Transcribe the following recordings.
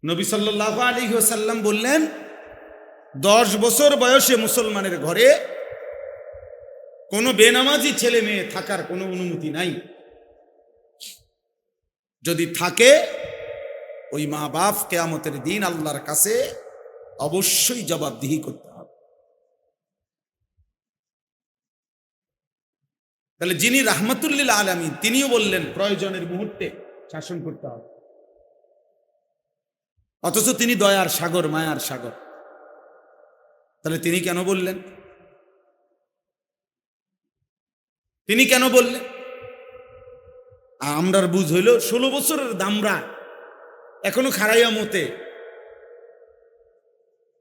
নবী সাল্লাল্লাহু আলাইহি ওয়াসাল্লাম বললেন, 10 বছর বয়সে মুসলমানের ঘরে কোনো বেনামাজি ছেলে মেয়ে থাকার কোনো অনুমতি নাই। যদি থাকে ওই মা বাপ কিয়ামতের দিন আল্লাহর কাছে অবশ্যই জবাবদিহি করতে হবে। তাহলে যিনি রাহমাতুল লিল আলামিন তিনিও বললেন প্রয়োজনের মুহূর্তে শাসন করতে হবে, অথচ তিনি দয়ার সাগর, মায়ার সাগর। তাহলে তিনি কেন বললেন? তিনি কেন বললেন? আমরার বুঝ হইল 16 বছরের দামরা এখনো খারাইয়া মতে,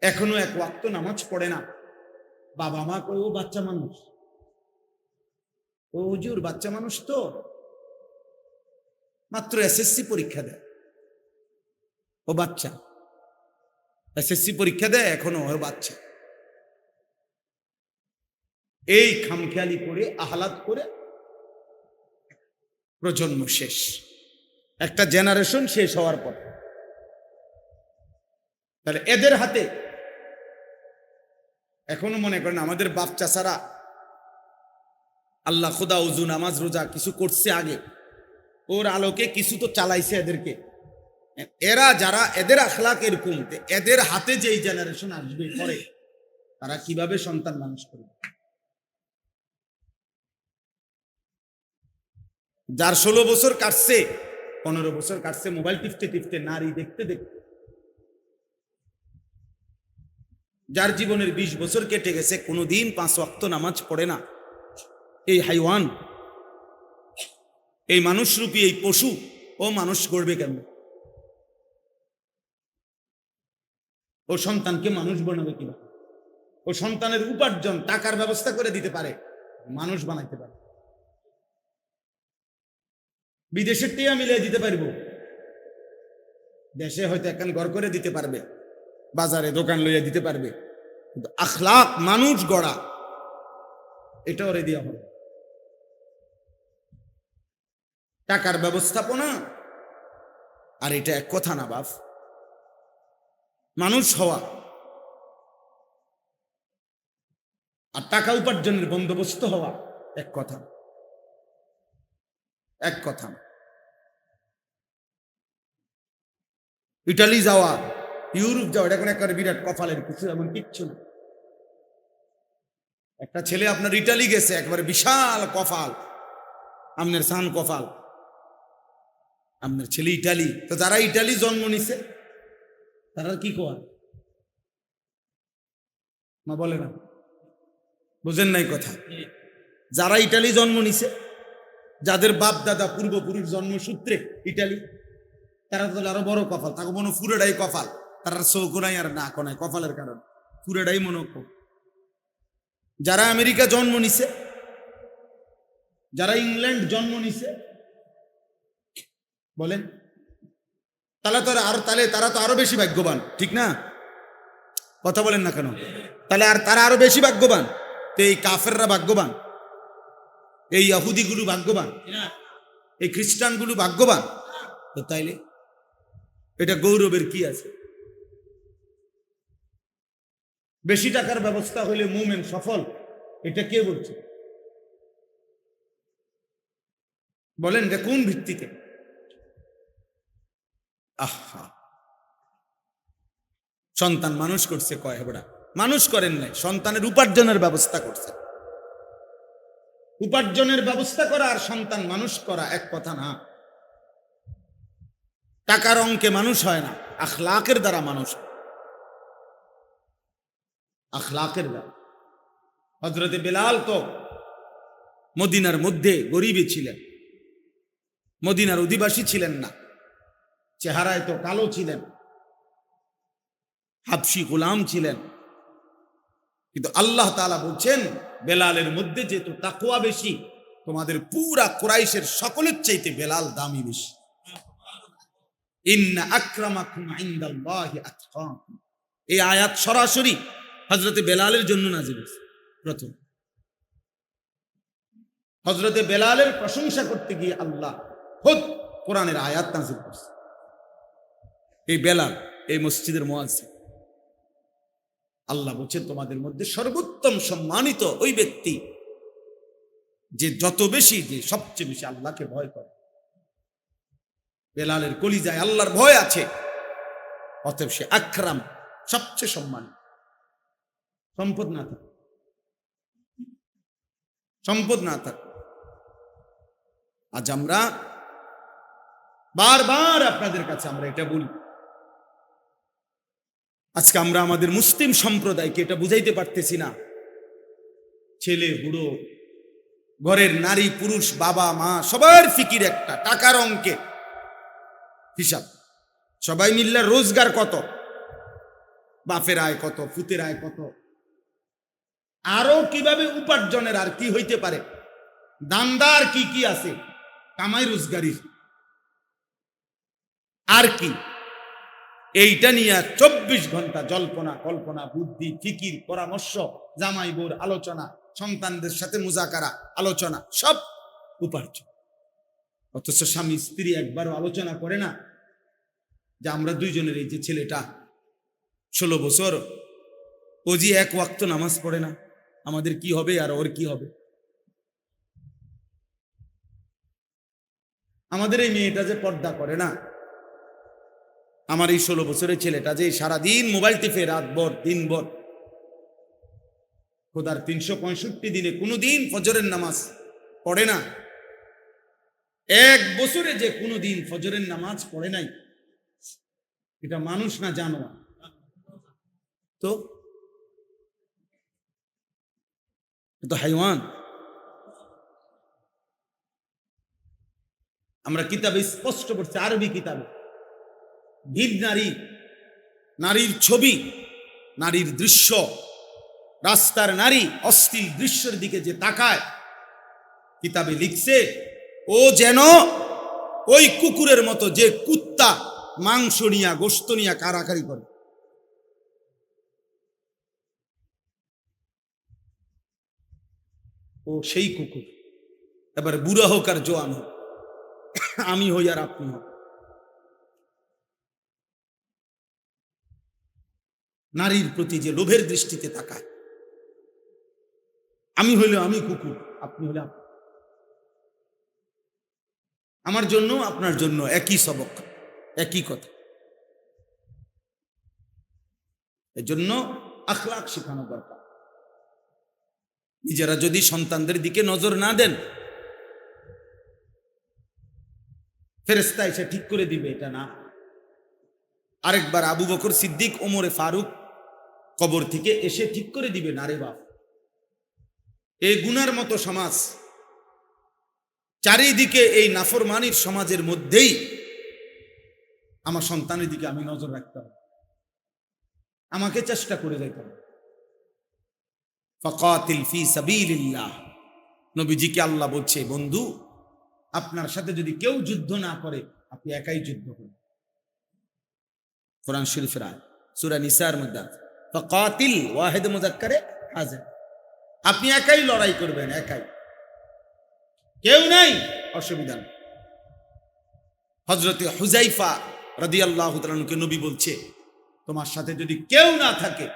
এখনো এক ওয়াক্ত নামাজ পড়ে না। বাবা মা কই ও বাচ্চা মানুষ, ও হুজুর বাচ্চা মানুষ, তো মাত্র এসএসসি পরীক্ষা দেয়, ও বাচ্চা এসএসসি পরীক্ষা দেয়, এখনো ও বাচ্চা। এই খামখেয়ালি করে আহ্লাদ করে প্রজন্ম শেষ, একটা জেনারেশন শেষ হওয়ার পর। তাহলে এদের হাতে এখনো মনে করেন আমাদের বাপ চাচারা আল্লাহ খোদা উজু নামাজ রোজা কিছু করছে আগে, ওর আলোকে কিছু তো চালাইছে এদেরকে। এরা যারা এদের আখলাক এরকম, এদের হাতে যেই জেনারেশন আসবে পরে, তারা কিভাবে সন্তান মানুষ করবে? যার 16 বছর কাটছে, 15 বছর কাটছে মোবাইল টিপতে টিপতে, নারী দেখতে দেখতে, যার জীবনের 20 বছর কেটে গেছে, কোনোদিন 5 ওয়াক্ত নামাজ পড়ে না, এই হাইওয়ান, এই মানুষরূপী এই পশু, ও মানুষ গড়বে কেন? ও সন্তানকে মানুষ বানাবে কিনা? ও সন্তানের উপার্জন টাকার ব্যবস্থা করে দিতে পারে, মানুষ বানাইতে পারে। বিদেশের টিয়া মিলিয়ে দিতে পারবো, দেশে হয়তো একখান ঘর করে দিতে পারবে, বাজারে দোকান লইয়া দিতে পারবে, কিন্তু আখলাক মানুষ গড়া এটা ওরে দেওয়া হবে। টাকার ব্যবস্থাপনা আর এটা এক কথা না বাপ। মানুষ হওয়া আর টাকা উপার্জনের বন্দোবস্ত হওয়া এক কথা, এক কথা। ইটালি যাওয়া, ইউরোপ যাওয়া, এটা কোনো একটা বিরাট কপালের কিছু, এমন কিচ্ছু না। একটা ছেলে আপনার ইটালি গেছে, একবারে বিশাল কপাল, আপনার সান কপাল, আপনার ছেলে ইটালি। তো যারা ইটালি জন্ম নিছে তারা কি কোয়া না, বলে না, বুঝেন নাই কথা? যারা ইটালি জন্ম নিছে, যাদের বাপ দাদা পূর্বপুরুষ জন্মসূত্রে ইটালি, তারা তো আরো বড় কপাল, তাকে মনে পুরোটাই কপাল, তারা চৌকো নাই আর না কোনায়, কপালের কারণ পুরোটাই মনে। যারা আমেরিকা জন্ম নিছে, যারা ইংল্যান্ড জন্ম নিছে, বলেন তারা তো আরো বেশি ভাগ্যবান, ঠিক না? কথা বলেন না কেন? তাহলে আর তারা আরো বেশি ভাগ্যবান। তো এই কাফেররা ভাগ্যবান, এই ইহুদিগুলো ভাগ্যবান, এই খ্রিস্টানগুলো ভাগ্যবান। তো তাইলে এটা গৌরবের কি আছে? বেশি টাকার ব্যবস্থা হইলে মুমিন সফল, এটা কে বলছে? বলেন এটা কোন ভিত্তিতে? আহা, সন্তান মানুষ করছে কয় হেবড়া? মানুষ করেন নাই, সন্তানের উপার্জনের ব্যবস্থা করছে। উপার্জনের ব্যবস্থা করা আর সন্তান মানুষ করা এক কথা না। টাকার অঙ্কে মানুষ হয় না, আখলাকের দ্বারা মানুষ, আখলাকের দ্বারা। হযরতে বেলাল তো মদিনার মধ্যে গরিবে ছিলেন, মদিনার অধিবাসী ছিলেন না, চেহারায় তো কালো ছিলেন, হাবশি গোলাম ছিলেন, কিন্তু আল্লাহ তাআলা বলছেন বেলালের মধ্যে যেহেতু তাকওয়া বেশি, তোমাদের পুরা কুরাইশের সকলের চাইতে বেলাল দামি বেশি। ইন্না আকরামাকুম ইনদাল্লাহি আতকাকুম, এই আয়াত সরাসরি হযরতে বেলালের জন্য নাযিল হয়েছে। প্রথম হযরতে বেলালের প্রশংসা করতে গিয়ে আল্লাহ খুদ কোরআনের আয়াত নাযিল করেছে। এই বেলাল এই মসজিদের মুয়াজ্জিন। আল্লাহ বলছেন তোমাদের মধ্যে সর্বোত্তম সম্মানিত ওই ব্যক্তি যে যত বেশি, যে সবচেয়ে বেশি আল্লাহকে ভয় করে। বেলালের কলিজায় আল্লাহর ভয় আছে, অতএব সে আকরাম, সবচেয়ে সম্মানিত। সম্পদ না থাক, সম্পদ না থাক। আজ আমরা বারবার আপনাদের কাছে আমরা এটা বলি, আজকে আমরা আমাদের মুসলিম সম্প্রদায়কে এটা বুঝাইতে পারতেছি না। ছেলে বুড়ো, ঘরের নারী পুরুষ, বাবা মা, সবার ফিকির একটা টাকার অঙ্কে হিসাব। সবাই মিললে রোজগার কত, বাপের আয় কত, ফুতের আয় কত, আরো কিভাবে উপার্জনের আর কি হইতে পারে, দান্দার কি কি আছে, কামাই রোজগারি আর কি, এইটা নিয়ে 24 ঘন্টা জল্পনা কল্পনা, বুদ্ধি ফিকির, পরামর্শ, জামাই বোর আলোচনা, সন্তানদের সাথে মুজাকারা আলোচনা, সব উপার্জন। অথচ স্বামী স্ত্রী একবারও আলোচনা করে না যে আমরা দুইজনের, এই যে ছেলেটা 16 বছর, ও যে এক ওয়াক্ত নামাজ পড়ে না, আমাদের কি হবে আর ওর কি হবে। আমাদের এই মেয়েটা যে পর্দা করে না, আমার এই 16 বছরের ছেলেটা যে সারাদিন মোবাইল টিপে রাতভর দিনভর, খোদার 365 দিনে কোনোদিন ফজরের নামাজ পড়ে না, এক বছরে যে কোনোদিন ফজরের নামাজ পড়ে নাই, এটা মানুষ না জানোয়ার? তো তো হাইওয়ান। আমরা কিতাবে স্পষ্ট করছি, আরবি কিতাবে, ভিন নারী, নারীর ছবি, নারীর দৃশ্য, রাস্তার নারী অশ্লীল দৃশ্যের দিকে যে তাকায়, কিতাবে লিখছে ও যেন ওই কুকুরের মতো যে কুত্তা মাংস নিয়া গোশত নিয়া কারাকারি করে। ও সেই কুকুর। এবার বুড়া হোক আর জোয়ান হোক, আমি হই আর আপনি হোক, নারীর প্রতি যে লোভের দৃষ্টিতে তাকায়, আমি হইলে আমি কুকুর, আপনি হলে আপনি। আমার জন্য আপনার জন্য একই সবক, একই কথা। এই জন্য আখলাক শেখানো দরকার। নিজেরা যদি সন্তানদের দিকে নজর না দেন, ফেরেশতা এসে ঠিক করে দিবে এটা না। আরেকবার আবু বকর সিদ্দিক, ওমরে ফারুক কবর থেকে এসে ঠিক করে দিবে না রে বাপ, এই গুনার মতো সমাজ, চারিদিকে এই নাফরমানির সমাজের মধ্যেই আমার সন্তানের দিকে আমি নজর রাখতে হবে, আমাকে চেষ্টা করে যেতে হবে। ফাকাতিল ফি সাবিলিল্লাহ, নবীজিকে আল্লাহ বলছে, বন্ধু আপনার সাথে যদি কেউ যুদ্ধ না করে, আপনি একাই যুদ্ধ করুন। কোরআন শরীফের আয়াত, সূরা নিসার মধ্যে ফাকাতিল, ওয়াহিদ মুযাক্কারে হাজির, আপনি একাই লড়াই করবেন, একাই, কেউ নাই, অসুবিধা নেই। হযরতে হুযায়ফা রাদিয়াল্লাহু তাআলা আনহুকে নবী বলছে, তোমার সাথে যদি কেউ না থাকে,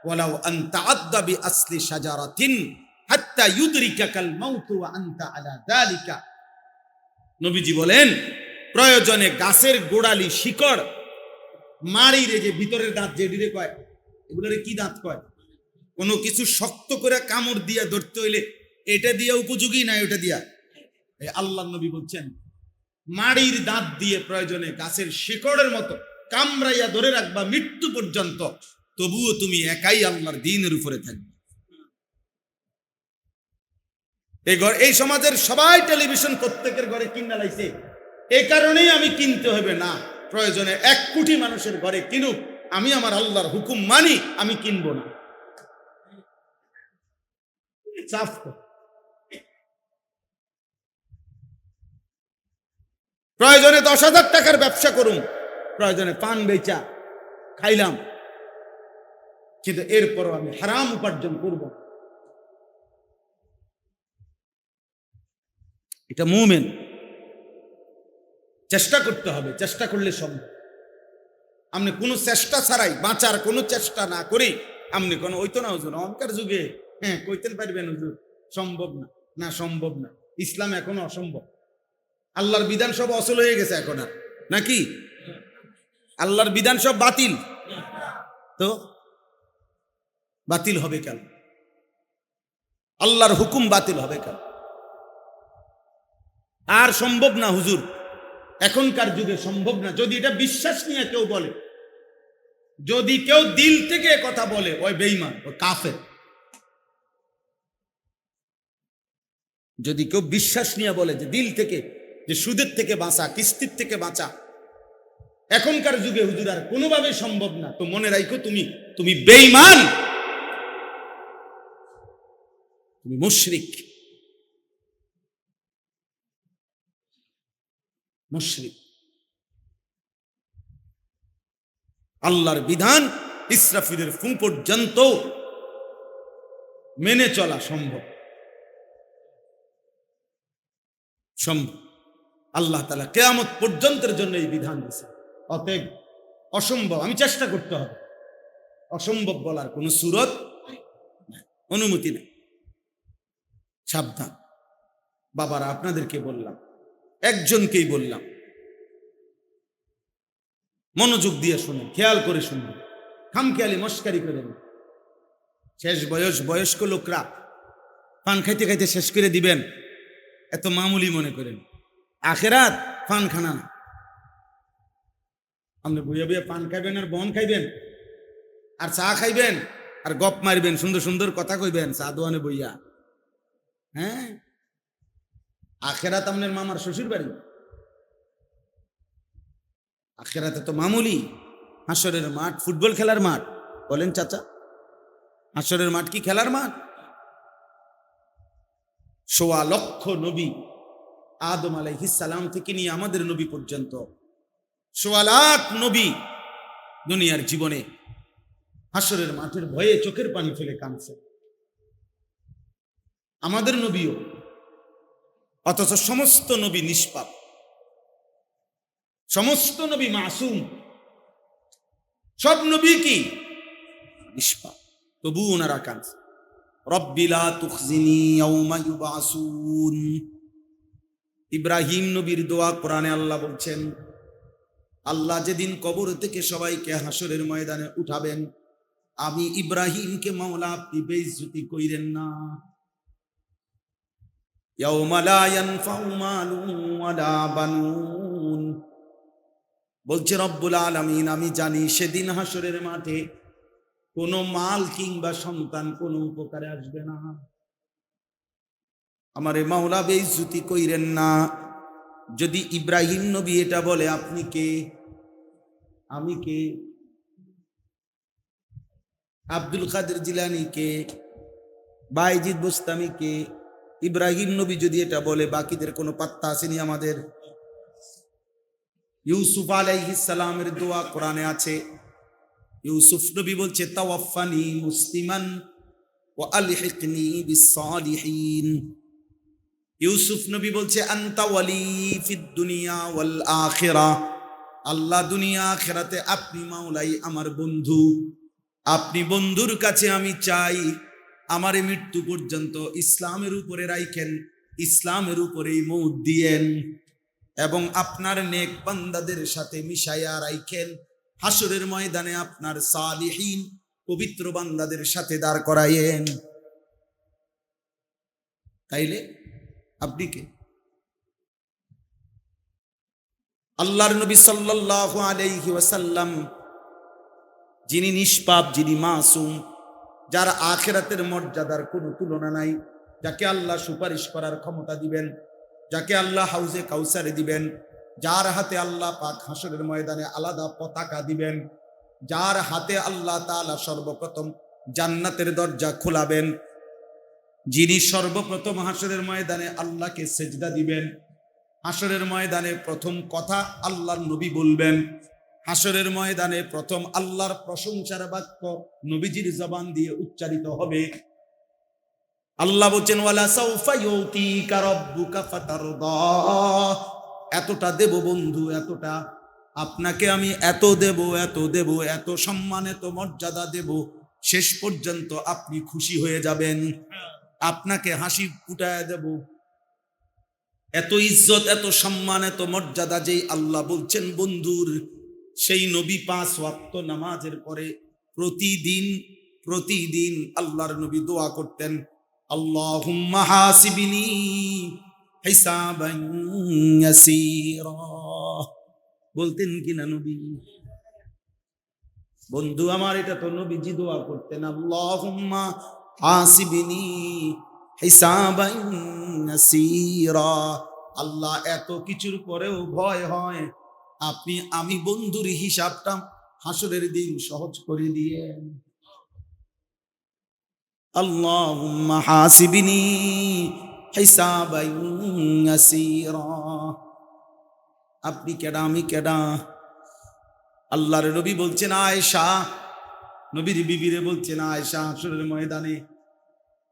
ওয়ালাউ আনতা আদদা বি আসলি শাজারাতিন হাত্তা ইউদরিকাকাল মাউত ওয়া আনতা আলা যালিকা, নবীজি বলেন প্রয়োজনে গাছের গোড়ালি শিকড় মারিরে, যে ভিতরের দাঁত যেটিরে কয়, এগুলোরে কি দাঁত কয়, কোনো কিছু শক্ত করে কামড় দিয়ে ধরতে হইলে এটা দিয়ে উপযোগী না ওটা দিয়া, আল্লাহ নবী বলছেন মাড়ির দাঁত দিয়ে প্রয়োজনে গাছের শিকড়ের মতো কামড়াইয়া ধরে রাখবা মৃত্যু পর্যন্ত, তবুও তুমি একাই আল্লাহর দ্বীনের উপরে থাকবে। এই সমাজের সবাই টেলিভিশন প্রত্যেকের ঘরে কিনা লাইছে, এই কারণেই আমি কিনতে হবে না, প্রয়োজনে 1 কোটি মানুষের ঘরে কিনুক, আমি আমার আল্লাহর হুকুম মানি, আমি কিনবো না। প্রয়োজনে 10,000 টাকার ব্যবসা করুন, প্রয়োজনে পান বেচা খাইলাম, কিন্তু এরপরও আমি হারাম উপার্জন করব। এটা মুমিন, চেষ্টা করতে হবে, চেষ্টা করলে সম্ভব। আপনি কোনো চেষ্টা ছাড়াই, বাঁচার কোনো চেষ্টা না করি আপনি কোনো ওই তো না হুজুর অহংকার যুগে হ্যাঁ কইতেন পারবেন হুজুর, সম্ভব না, না সম্ভব না, ইসলাম এখনো অসম্ভব। আল্লাহর বিধান সব অচল হয়ে গেছে এখন আর, নাকি আল্লাহর বিধান সব বাতিল? তো বাতিল হবে কেন? আল্লাহর হুকুম বাতিল হবে কেন? আর সম্ভব না হুজুর, এখনকার যুগে সম্ভব না। যদি এটা বিশ্বাস নিয়ে কেউ বলে, যদি কেউ দিল থেকে কথা বলে, ওই বেঈমান, ওই কাফের। যদি কেউ বিশ্বাস নিয়ে বলে যে দিল থেকে, যে সুদের থেকে বাঁচা, কিস্তির থেকে বাঁচা এখনকার যুগে হুজুর আর কোনোভাবে সম্ভব না, তো মনে রাখো তুমি বেঈমান, তুমি মুশরিক। মুশরিক। আল্লাহর বিধান ইসরাফিলের ফু পর্যন্ত মেনে চলা সম্ভব, সম্ভব। আল্লাহ তাআলা কিয়ামত পর্যন্তের জন্য এই বিধান দিয়েছে। অতএব অসম্ভব আমি চেষ্টা করতে হবে, অসম্ভব বলার কোন সুরত অনুমতি নেই। সাবধান বাবারা, আপনাদেরকে বললাম, একজনকেই বললাম, মনোযোগ দিয়ে শুনুন, খেয়াল করে শুনুন, খামখেয়ালি মস্কারি করেন। শেষ বয়স্ক লোকরা পান খাইতে খাইতে শেষ করে দিবেন, এত মামুলি মনে করেন। আখেরাত পান খানা না। আপনি বুঝে বুঝে পান খাইবেন আর বন খাইবেন আর চা খাইবেন আর গপ মারবেন, সুন্দর সুন্দর কথা কইবেন চা দোয়ানে বইয়া। হ্যাঁ, আখেরাত আপনার মামার শ্বশুর বাড়ি। আখেরাতে তো মামুলি, হাসরের মাঠ ফুটবল খেলার মাঠ বলেন চাচা? হাসরের মাঠ কি খেলার মাঠ? ১৬ লক্ষ নবী, আদম আলাইহিস সালাম থেকে নিয়ে আমাদের নবী পর্যন্ত ১৬ লাখ নবী দুনিয়ার জীবনে হাসরের মাঠের ভয়ে চোখের পানি ফেলে কাঁদছে, আমাদের নবীও। অথচ সমস্ত নবী নিষ্পাপ, সমস্ত নবী মাসুম, সব নবী কি নিষ্পাপ, তবু ওনারা কাঁদছে। রব্বি লা তুখজিনি ইয়াউমা ইউবাসুন। ইব্রাহিম নবীর দোয়া কোরআনে আল্লাহ বলছেন, আল্লাহ যেদিন কবর থেকে সবাইকে হাসরের ময়দানে উঠাবেন, আমি ইব্রাহিমকে মাওলা আপনি বেইজ্জতি কইরেন না। ইয়াউমা লা ইয়ানফাউ মালুন ওয়ালা বানুন। বলছে রব্বুল আলামিন, আমি জানি সেদিন হাসরের মাঠে কোনো মাল কিংবা সন্তান কোনো উপকারে আসবে না। আমারে মাওলা বেইজ্জতি কইরেন না। যদি ইব্রাহিম নবী এটা বলে, আপনি কে? আমি কে? আব্দুল কাদের জিলানী কে? বাইজিদ বুস্তামি কে? ইব্রাহিম নবী যদি এটা বলে, বাকিদের কোনো পাত্তা আসেনি আমাদের? ইউসুফ আলাইহিস সালামের দোয়া কোরআনে আছে। ইউসুফ নবী বলছে, তাওয়াফানি মুসলিমান ওয়া আলহিকনি বিস সালিহিন। ইউসুফ নবী বলছে, আনতা ওয়ালি ফিদ দুনিয়া ওয়াল আখিরাহ। আল্লাহ দুনিয়া আখিরাতে আপনি মাওলাই আমার বন্ধু, আপনি বন্ধুর কাছে আমি চাই আমার মৃত্যু পর্যন্ত ইসলামের উপরে রাখেন, ইসলামের উপরেই মৌত দিয়েন, এবং আপনার নেক বান্দাদের সাথে মিশাইয়া রাখেন। হাসরের ময়দানে আপনার সালিহিন পবিত্র বান্দাদের সাথে দাঁড় করায়েন। তাইলে আপনি কে? আল্লাহর নবী সাল্লাল্লাহু আলাইহি ওয়াসাল্লাম, যিনি নিষ্পাপ, যিনি মাসুম, যার আখিরাতের মর্যাদার কোনো তুলনা নাই, যাকে আল্লাহ সুপারিশ করার ক্ষমতা দিবেন, যাকে আল্লাহ হাউজে কাউসারে দিবেন, যার হাতে আল্লাহ পাক হাসরের ময়দানে আলাদা পতাকা দিবেন, যার হাতে আল্লাহ তাআলা সর্বপ্রথম জান্নাতের দরজা খোলাবেন, যিনি সর্বপ্রথম হাসরের ময়দানে আল্লাহকে সেজদা দিবেন, হাসরের ময়দানে প্রথম কথা আল্লাহর নবী বলবেন, হাসরের ময়দানে প্রথম আল্লাহর প্রশংসার বাক্য নবীজির জবান দিয়ে উচ্চারিত হবে। আল্লাহ বলছেন, ওয়ালা সাউফা ইউতিকা রাব্বুকা ফাতারদা। এতটা দেব বন্ধু, এতটা আপনাকে আমি এত দেব, এত দেব, এত সম্মান, এত মর্যাদা দেব, শেষ পর্যন্ত আপনি খুশি হয়ে যাবেন, আপনাকে হাসি ফুটায় দেব। এত ইজ্জত, এত সম্মান, এত মর্যাদা যেই আল্লাহ বলছেন বন্ধুর, সেই নবী 5 ওয়াক্ত নামাজের পরে প্রতিদিন প্রতিদিন আল্লাহর নবী দোয়া করতেন, আল্লাহুম্মা হাসিবিনি হিসাবান ইয়াসীরা। বলতেন কিনা নবী? বন্ধু আমার, এটা তো নবীজি দোয়া করতেন, আল্লাহুম্মা হাসিবিনি হিসাবান ইয়াসীরা। আল্লাহ, এত কিছুর পরেও ভয় হয় আপনি আমি বন্ধুর হিসাবটা হাসরের দিন সহজ করে দিয়েন। আল্লাহুম্মা হাসিবিনি হিসাবান ইয়াসীরা। আপনি কেডা, আমি কেডা? আল্লাহর নবী বলছেন আয়েশা, নবীর বিবিরে বলছেন আয়েশা, হাসরের ময়দানে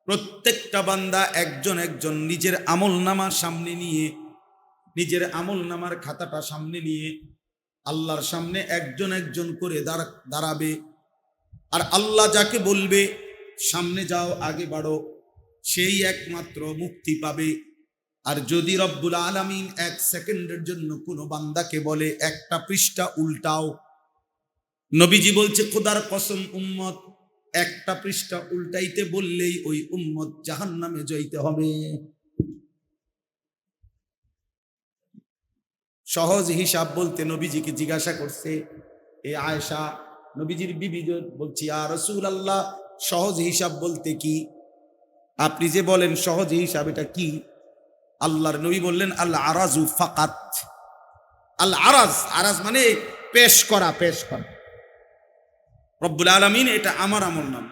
প্রত্যেকটা বান্দা একজন একজন নিজের আমলনামার সামনে নিয়ে, নিজের আমলনামার খাতাটা সামনে নিয়ে আল্লাহর সামনে একজন একজন করে দাঁড়াবে। আর আল্লাহ যাকে বলবে সামনে যাও, আগে বাড়ো, সেই একমাত্র মুক্তি পাবে। আর যদি রব্বুল আলামিন 1 সেকেন্ডের জন্য কোনো বান্দাকে বলে একটা পৃষ্ঠা উল্টাও, নবীজি বলছে খোদার কসম উম্মত, একটা পৃষ্ঠা উল্টাইতে বললেই ওই উম্মত জাহান্নামে যাইতে হবে। সহজ হিসাব বলতে নবীজিকে জিজ্ঞাসা করছে এ আয়েশা, নবীজির বিবি বলছি, ইয়া রাসূলুল্লাহ, সহজ হিসাব বলতে কি? আপনি যে বলেন সহজ হিসাব, এটা কি? আল্লাহর নবী বললেন, আল আরাজু ফাকাত। আল আরাজ, আরাজ মানে পেশ করা, পেশ করা। রব্বুল আলামিন, এটা আমার আমল নাম।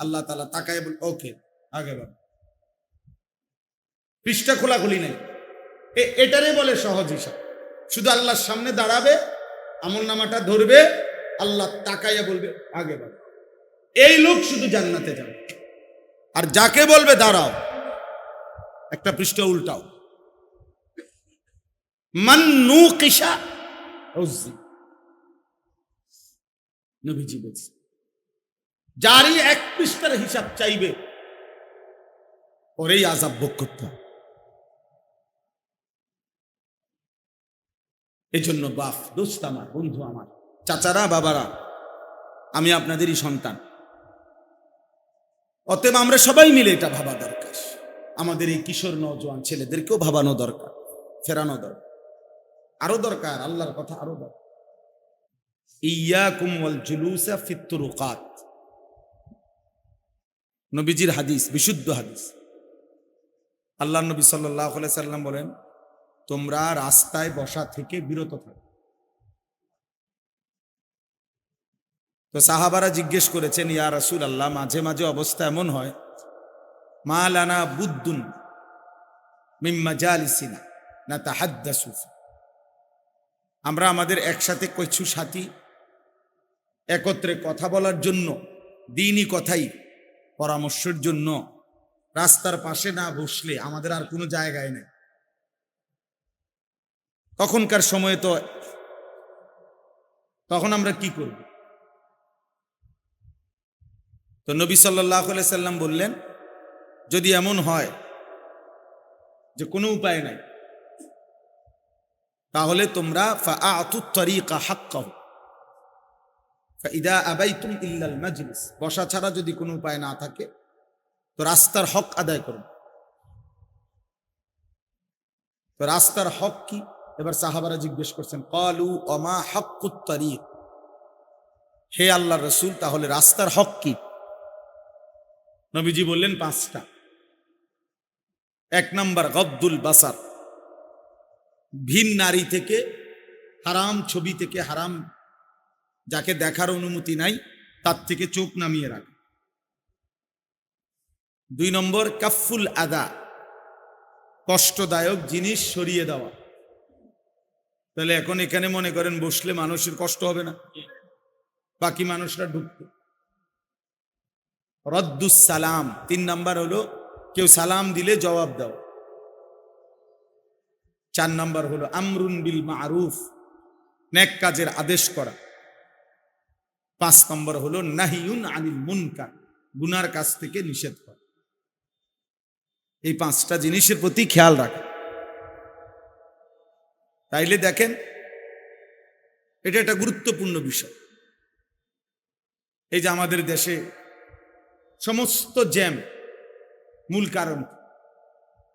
আল্লাহ তাআলা তাকায় বল, ওকে আগে বল, পৃষ্ঠা খোলাখুলি নাই। এটারে বলে সহজ হিসাব। শুধু আল্লাহর সামনে দাঁড়াবে, আমল নামাটা ধরবে, আল্লাহ তাকাইয়া বলবে আগে বল, এই লোক শুধু জান্নাতে যাবে। আর যাকে বলবে দাঁড়াও, একটা পৃষ্ঠা উল্টাও, মান নুকিশা উযযি, নবীজি বলছে যারই 1 পৃষ্ঠার হিসাব চাইবে ওরেই আযাব ভোগ করতে হবে। এজন্য বাপ, দোস্ত আমার, বন্ধু আমার, চাচারা, বাবারা, আমি আপনাদেরই সন্তান। অতএব আমরা সবাই মিলে এটা ভাবা দরকার। আমাদের এই কিশোর নওজোয়ান ছেলেদেরকেও ভাবানো দরকার, ফেরানো দরকার, আরো দরকার, আল্লাহর কথা আরো দরকার। ইয়াকুম ওয়াল জুলুসা ফিত তুরুকাত, নবীজির হাদিস, বিশুদ্ধ হাদিস। আল্লাহর নবী সাল্লাল্লাহু আলাইহি সাল্লাম বলেন, তোমরা রাস্তায় বসা থেকে বিরত থাকো। তো সাহাবারা জিজ্ঞেস করেছেন, ইয়া রাসূলুল্লাহ, মাঝে মাঝে অবস্থা এমন হয়, মা লানা বুদ্দুন মিন মাজালিসিনা নাতাহাদ্দাসু, আমরা আমাদের একসাথে কিছু সাথী একত্রে কথা বলার জন্য, দ্বীনি কথাই পরামর্শের জন্য রাস্তার পাশে না বসলে আমাদের আর কোনো জায়গায় নেই। তখনকার সময়ে তো তখন আমরা কি করব? তো নবী সাল্লাল্লাহু আলাইহি সাল্লাম বললেন, যদি এমন হয় যে কোনো উপায় নাই, তাহলে তোমরা ফাআতুত তরিকা হাক্কাহু ফাইদা আবাইতুম ইল্লাল মাজলিস, বসা ছাড়া যদি কোনো উপায় না থাকে তো রাস্তার হক আদায় করুন। তো রাস্তার হক কি? এবার সাহাবারা জিজ্ঞেস করছেন, ক্বালু ওমা হাক্কুত তরিক, হে আল্লাহর রাসূল, তাহলে রাস্তার হক কি? নবীজি বললেন 5টা। 1 নাম্বার গদ্দুল বাসার, ভিন নারী থেকে, হারাম ছবি থেকে, হারাম যাকে দেখার অনুমতি নাই তার থেকে চোখ নামিয়ে রাখা। 2 নম্বর কাফুল আদা, কষ্টদায়ক জিনিস সরিয়ে দেওয়া। তাহলে এখন এখানে মনে করেন বসলে মানুষের কষ্ট হবে না, বাকি মানুষরা ঢুকবে। রদ্দুস সালাম, 3 নাম্বার হলো কেউ সালাম দিলে জবাব দাও। 4 নাম্বার হলো আমরুন বিল মারুফ, নেক কাজের আদেশ করা। 5 নম্বর হলো নাহিউন আনিল মুনকার, গুনার কাজ থেকে নিষেধ করা। এই 5টা জিনিসের প্রতি খেয়াল রাখা। তাইলে দেখেন এটা একটা গুরুত্বপূর্ণ বিষয়। এই যে আমাদের দেশে সমস্ত জ্যাম, মূল কারণ,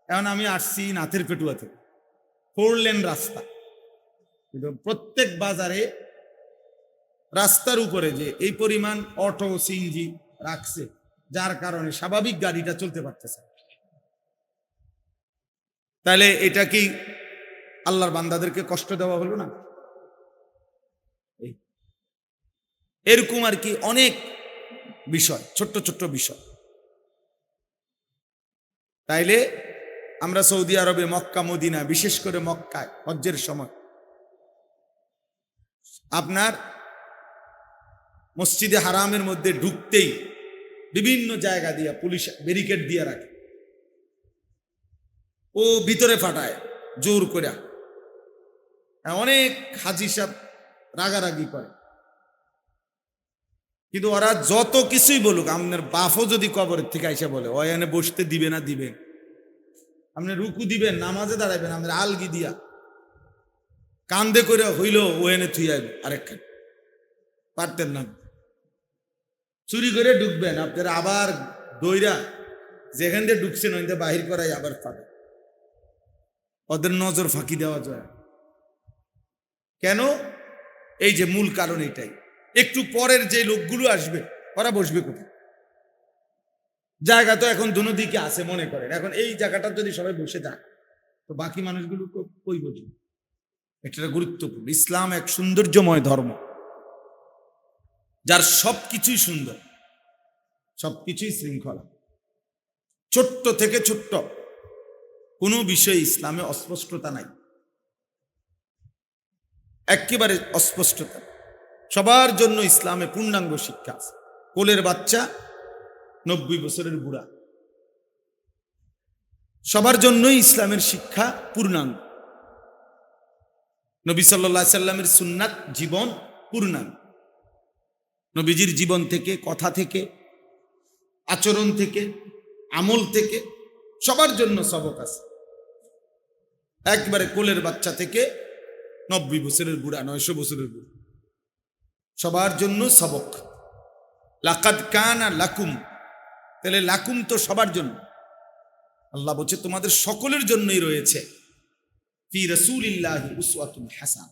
এখন আমি আসছি নাথের পেটুয়া থেকে, 4 লেন রাস্তা, কিন্তু প্রত্যেক বাজারে রাস্তার উপরে যে এই পরিমাণ অটো সিএনজি রাখছে, যার কারণে স্বাভাবিক গাড়িটা চলতে পারতেছে। তাহলে এটা কি আল্লাহর বান্দাদেরকে কষ্ট দেওয়া হলো না? এরকম আর কি অনেক বিষয়, ছোট্ট ছোট্ট বিষয়। তাইলে আমরা সৌদি আরবে মক্কা মদিনা, বিশেষ করে মক্কায় হজ্জের সময় আপনার মসজিদে হারামের মধ্যে ঢুকতেই বিভিন্ন জায়গা দিয়ে পুলিশ ব্যারিকেড দিয়ে রাখে, ও ভিতরে ফাটায় জোর করে। অনেক হাজি সাহেব রাগারাগি করে, কিন্তু ওরা যত কিছুই বলুক, আপনার বাপও যদি কবরের থেকে আইসা বলে ও এনে বসতে দিবে না, দিবে, আপনি রুকু দিবেন, নামাজে দাঁড়াবেন, আমাদের আলগি দিয়া কান্দে করে হইল ও এনে থুই আইবে আরেকখান, পারতেন না। চুরি করে ঢুকবেন, আপনারা আবার দইরা যেখান দিয়ে ঢুকছেন ওই দিয়ে বাহির করাই আবার পাবে। ওদের নজর ফাঁকি দেওয়া যায় কেন? এই যে মূল কারণ এটাই। একটু পরের যে লোকগুলো আসবে ওরা বসবে কোথায়? জায়গা তো এখন দুনো দিকে আছে মনে করেন, এখন এই জায়গাটা যদি সবাই বসে যায় তো বাকি মানুষগুলো কই বসবে? এটা গুরুত্বপূর্ণ। ইসলাম এক সৌন্দর্যময় ধর্ম, যার সবকিছুই সুন্দর, সবকিছুই শৃঙ্খলা। ছোট্ট থেকে ছোট্ট কোনো বিষয়ে ইসলামে অস্পষ্টতা নাই, একেবারে অস্পষ্টতা। সবার জন্য ইসলামে পূর্ণাঙ্গ শিক্ষা আছে। কোলের বাচ্চা, 90 বছরের বুড়া, সবার জন্যই ইসলামের শিক্ষা পূর্ণাঙ্গ। নবী সাল্লাল্লাহু আলাইহি সাল্লামের সুন্নাত জীবন পূর্ণাঙ্গ। নবীজির জীবন থেকে, কথা থেকে, আচরণ থেকে, আমল থেকে সবার জন্য সবক আছে। একবারে কোলের বাচ্চা থেকে 90 বছরের বুড়া, 900 বছরের বুড়া, সবার জন্য সবক। লাকাদ কানা লাকুম, তাহলে লাকুম তো সবার জন্য। আল্লাহ বলছে তোমাদের সকলের জন্যই রয়েছে ফি রাসূলিল্লাহি উসওয়াতুন হাসান,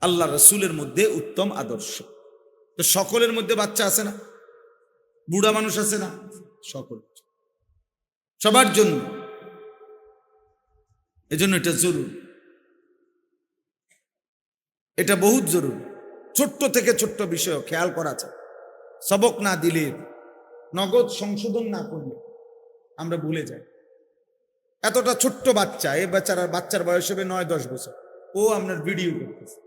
আল্লাহ রাসূলের মধ্যে উত্তম আদর্শ। তো সকলের মধ্যে বাচ্চা আছে না, বুড়া মানুষ আছে না, সকল, সবার জন্য। এজন্য এটা জরুরি, এটা বহুত জরুরি। ছোট্ট থেকে ছোট্ট বিষয় খেয়াল করা যায়। সবক না দিলে, নগদ সংশোধন না করলে আমরা ভুলে যাই। এতটা ছোট্ট বাচ্চা, এই বাচ্চার বয়স হবে 9-10 বছর, ও আপনার ভিডিও করতেছে।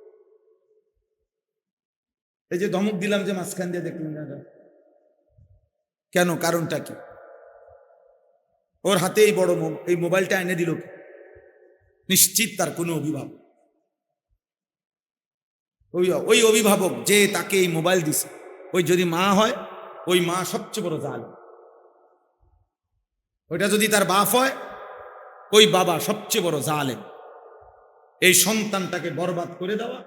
এই যে ধমক দিলাম যে মাঝখান দিয়ে দেখলেন না কেন? কারণটা কি? ওর হাতে এই বড় এই মোবাইলটা এনে দিল, নিশ্চিত তার কোনো অভিভাবক, ওই অভিভাবক যে তাকে এই মোবাইল দিছে, ওই যদি মা হয়, ওই মা সবচেয়ে বড় জালেম। ওইটা যদি তার বাপ হয়, ওই বাবা সবচেয়ে বড় জালেম। এই সন্তানটাকে বরবাদ করে দেওয়া,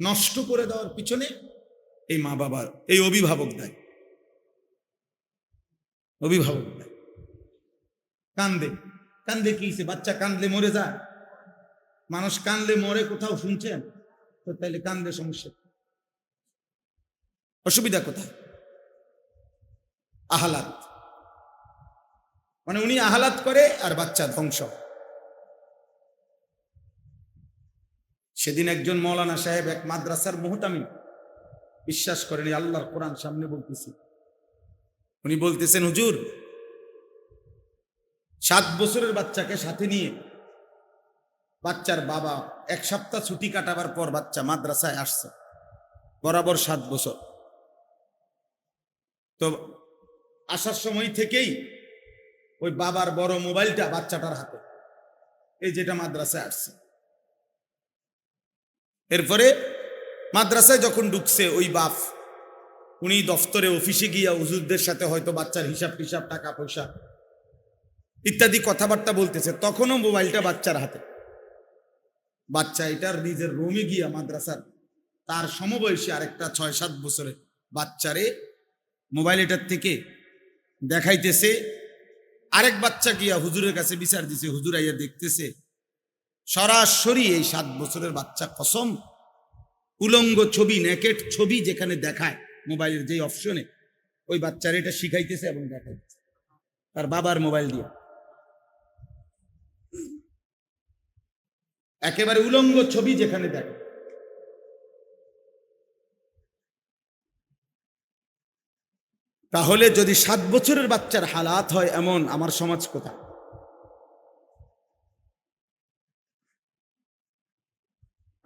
নষ্ট করে দেওয়ার পিছনে এই মা বাবার, এই অভিভাবক দায়ী। অভিভাবক দায়ী। কান্দে, কান্দে কি হইছে? বাচ্চা কান্দলে মরে যায়? মানুষ কান্দলে মরে কোথাও শুনছেন? তো তাইলে কান্দলে সমস্যা, অসুবিধা কোথায়? আহালাত, মানে উনি আহালাত করে আর বাচ্চা ধ্বংস। সেদিন একজন মৌলানা সাহেব, এক মাদ্রাসার মুহতামিম, বিশ্বাস করেন আল্লাহর কোরআন সামনে বলতেছি, উনি বলতেছেন হুজুর 7 বছরের বাচ্চাকে সাথে নিয়ে বাচ্চার বাবা 1 সপ্তাহ ছুটি কাটাবার পর বাচ্চা মাদ্রাসায় আসছে, বরাবর 7 বছর। তো আসার সময় থেকেই ওই বাবার বড় মোবাইলটা বাচ্চাটার হাতে, এই যেটা মাদ্রাসায় আসছে। এরপরে মাদ্রাসায় যখন ঢুকছে ওই বাপ, উনি দফতরে অফিসে গিয়া হুজুরদের সাথে হয়তো বাচ্চার হিসাব টিসাব, টাকা পয়সা ইত্যাদি কথাবার্তা বলতেছে, তখনও মোবাইলটা বাচ্চার হাতে। বাচ্চা এটার নিজের রুমে গিয়া মাদ্রাসার তার সমবয়সী আরেকটা 6-7 বছরের বাচ্চারে মোবাইল এটার থেকে দেখাইতেছে। আরেক বাচ্চা গিয়া হুজুরের কাছে বিচার দিছে, হুজুর আইয়া দেখতেছে সরাসরি এই 7 বছরের বাচ্চা কসম উলঙ্গ ছবি, নেকেট ছবি যেখানে দেখায় মোবাইলের যে অপশনে, ওই বাচ্চার এটা শিখাইতেছে এবং দেখাইতেছে তার বাবার মোবাইল দিয়ে। একেবারে উলঙ্গ ছবি যেখানে দেখে। তাহলে যদি 7 বছরের বাচ্চার হালাত হয় এমন, আমার সমাজ কোথায়?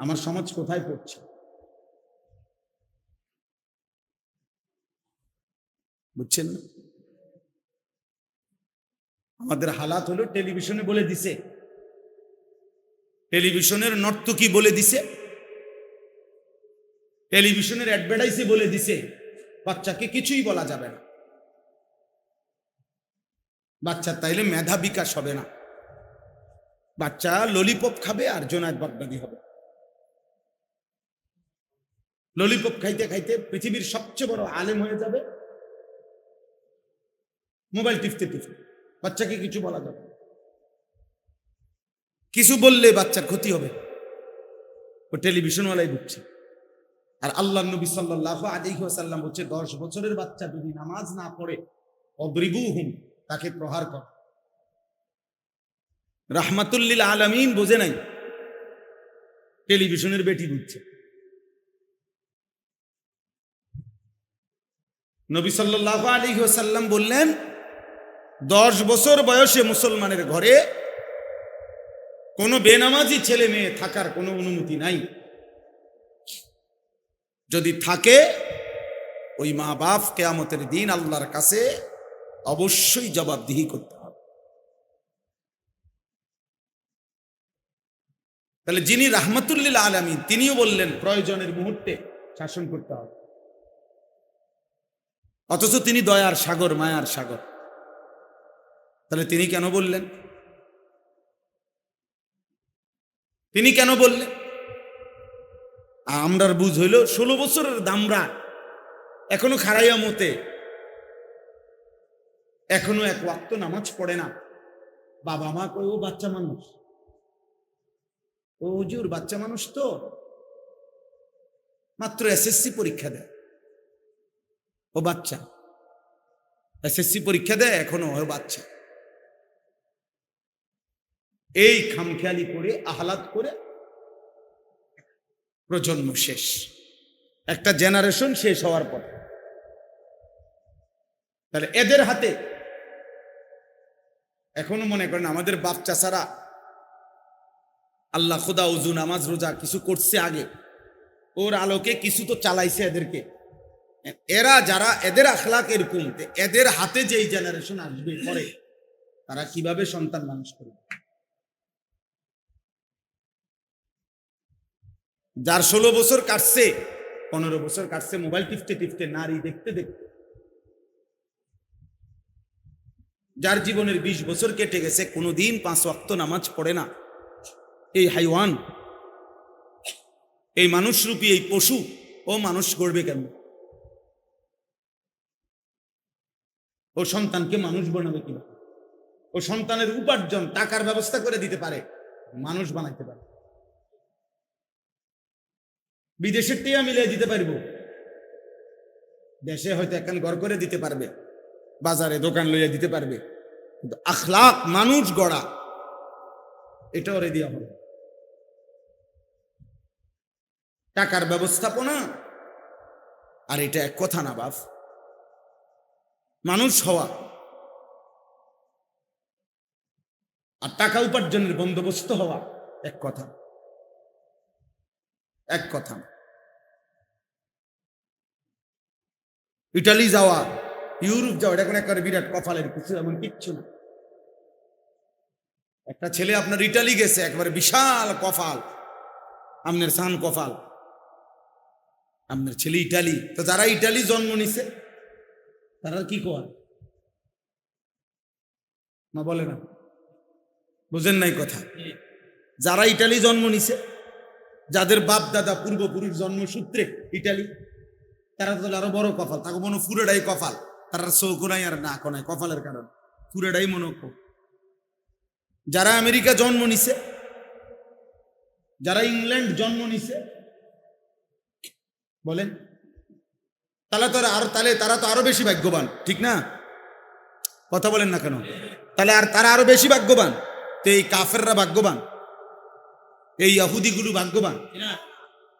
আমার সমাজ কোথায় পড়ছে? বুঝছেন না? আমাদের হালাত হলো টেলিভিশনে বলে দিছে, টেলিভিশনের নর্তকী বলে দিছে, টেলিভিশনের অ্যাডভার্টাইজে বলে দিছে বাচ্চাকে কিছুই বলা যাবে না। বাচ্চা তাইলে মেধা বিকাশ হবে না, বাচ্চা ললিপপ খাবে আর জোনায়েদ বাগদাদি হবে। ললিপপ খাইতে খাইতে পৃথিবীর সবচেয়ে বড় আলেম হয়ে যাবে, মোবাইল টিপতে টিপতে। বাচ্চাকে কিছু বলা যাবে না, কিছু বললে বাচ্চার ক্ষতি হবে। ও টেলিভিশনওয়ালাই বুঝছে। আর আল্লাহ নবী সাল্লাল্লাহু আলাইহি ওয়াসাল্লাম বলছে 10 বছরের বাচ্চা যদি নামাজ না পড়ে অদ্রিবুহুম, তাকে প্রহার কর। রাহমাতুল লিল আলামিন বোঝে নাই, টেলিভিশনের বেটি বুঝছে। নবী সাল্লাল্লাহু আলাইহি ওয়াসাল্লাম বললেন 10 বছর বয়সে মুসলমানের ঘরে কোনো বেনামাজি ছেলে মেয়ে থাকার কোনো অনুমতি নাই। যদি থাকে ওই মা বাপ কিয়ামতের দিন আল্লাহর কাছে অবশ্যই জবাবদিহি করতে হবে। তাহলে যিনি রাহমাতুল লিল আলামিন তিনিও বললেন প্রয়োজনের মুহূর্তে শাসন করতে হবে, অথচ তিনি দয়ার সাগর, মায়ার সাগর। তাহলে তিনি কেন বললেন? তিনি কেন বললেন? আমরার বুঝ হইল 16 বছরের দামরা এখনো খারাইয়া মতে, এখনো 1 ওয়াক্ত নামাজ পড়ে না। বাবা মা কই ও বাচ্চা মানুষ, ও হুজুর বাচ্চা মানুষ, তো মাত্র এসএসসি পরীক্ষা দেয়, ও বাচ্চা এসএসসি পরীক্ষা দেয়, এখনো ও বাচ্চা। এই খামখেয়ালি করে আহ্লাদ করে প্রজন্ম শেষ, একটা জেনারেশন শেষ হওয়ার পর। তাহলে এদের হাতে এখনো মনে করেন আমাদের বাপ চাচারা আল্লাহ খোদা উজু নামাজ রোজা কিছু করছে আগে, ওর আলোকে কিছু তো চালাইছে এদেরকে। এরা যারা এদের আখলাক এরকম, এদের হাতে যেই জেনারেশন আসবে পরে, তারা কিভাবে সন্তান মানুষ করবে? যার 16 বছর কাটছে, 15 বছর কাটছে মোবাইল টিপতে টিপতে, নারী দেখতে দেখতে, যার জীবনের 20 বছর কেটে গেছে, কোনোদিন 5 ওয়াক্ত নামাজ পড়ে না, এই হাইওয়ান, এই মানুষরূপী এই পশু, ও মানুষ গড়বে কেন? ও সন্তানকে মানুষ বানাবে কিনা? ও সন্তানের উপার্জন টাকার ব্যবস্থা করে দিতে পারে, মানুষ বানাইতে পারে। বিদেশের টিয়া মিলিয়ে দিতে পারবো, দেশে হয়তো একখান ঘর করে দিতে পারবে, বাজারে দোকান লইয়া দিতে পারবে, কিন্তু আখলাক মানুষ গড়া এটা ওরে দেওয়া হবে। টাকার ব্যবস্থাপনা আর এটা এক কথা না বাপ। মানুষ হওয়া আর টাকা উপার্জনের বন্দোবস্ত হওয়া এক কথা, এক কথা। ইটালি যাওয়া, ইউরোপ যাওয়া, এটা কোনো একটা বিরাট কপালের কিছু, এমন কিচ্ছু না। একটা ছেলে আপনার ইটালি গেছে, একবারে বিশাল কপাল, আপনার সান কপাল, আপনার ছেলে ইটালি, তো যারা ইটালি জন্ম নিছে তারা কি কর না বলে না, বুঝেন নাই কথা? যারা ইটালি জন্ম নিছে, যাদের বাপ দাদা পূর্বপুরুষ জন্মসূত্রে ইটালি, তারা তো আরো বড় কপাল, তাকে মনে পুরোটাই কপাল, তারা চৌকো নাই আর না কোনায় কপালের কারণ পুরোটাই মনে। যারা আমেরিকা জন্ম নিছে, যারা ইংল্যান্ড জন্ম নিছে, বলেন তারা তো আরো বেশি ভাগ্যবান, ঠিক না? কথা বলেন না কেন? তাহলে আর তারা আরো বেশি ভাগ্যবান, তো এই কাফেররা ভাগ্যবান, এই ইহুদিগুলো ভাগ্যবান,